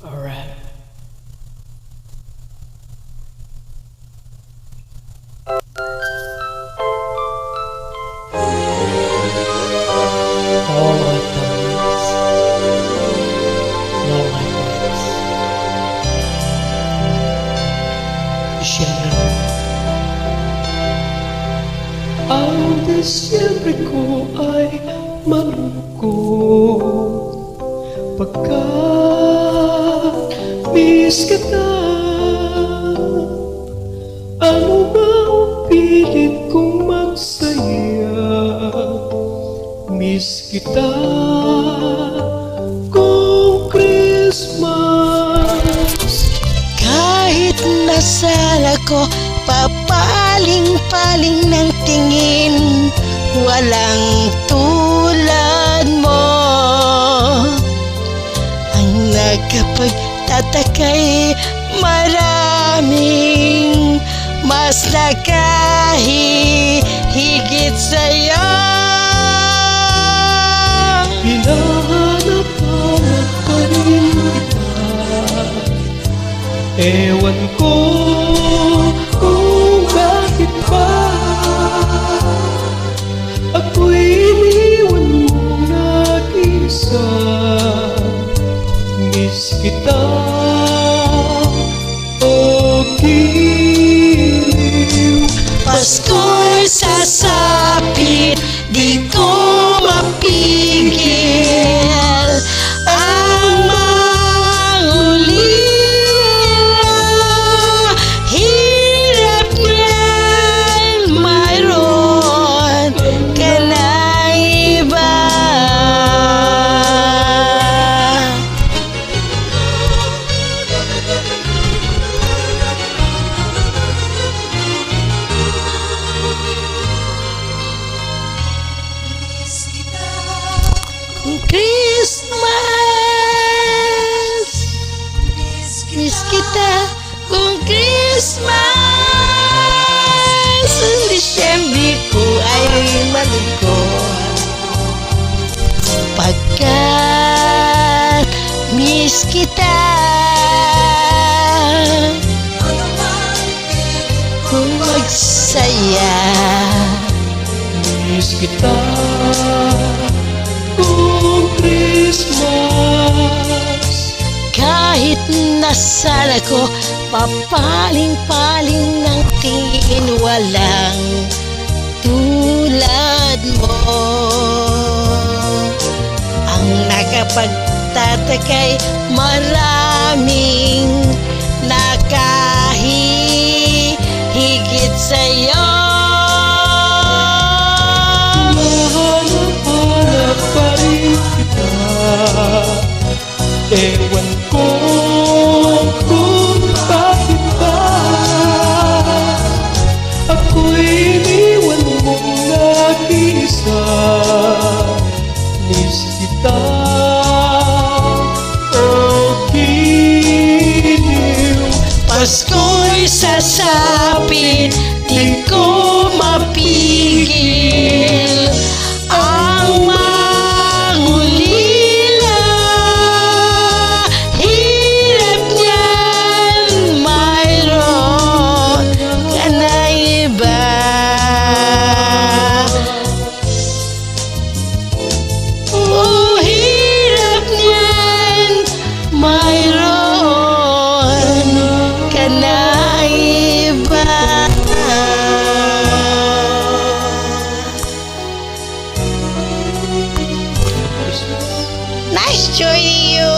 Alright. All my diamonds, all my friends. Siyempre, ang disyembre ko ay malungkot pagkat miss kita. Ano ba ang pilit kong magsaya? Miss kita kung Christmas. Kahit nasala ko, papaling-paling ng tingin, walang tulad mo. Ang nagkapagtatakay, maraming mas nakahigit sa'yo. Hinahanap-hanap pa rin kita. Ewan ko kung bakit ba ako'y iniwan mo nag-isa. Miss kita, oh giliw. Pasko'y sasapit, di ko mapigil ang mangulila. Hirap niyan, mayroon ka na iba. Christmas, miss kita kung Christmas. Ang Disyembre ko ay malungkot pagkat miss kita. Kung magsaya, Miss kita kung Christmas. kahit nasala ko, papaling-paling ng tingin, walang tulad mo. Ang nakapagtatakay, maraming nakahigit sa'yo. Mahanap-hanap pa rin kita. Ewan ko kung bakit ba ako'y iniwan mong nag-isa. Miss kita, oh giliw. Pasko'y sasapit, di ko mapigil ang mangulila. Hirap niyan, mayroon ka na iba. Oh, hirap niyan, mayroon ka na iba. Nice to you.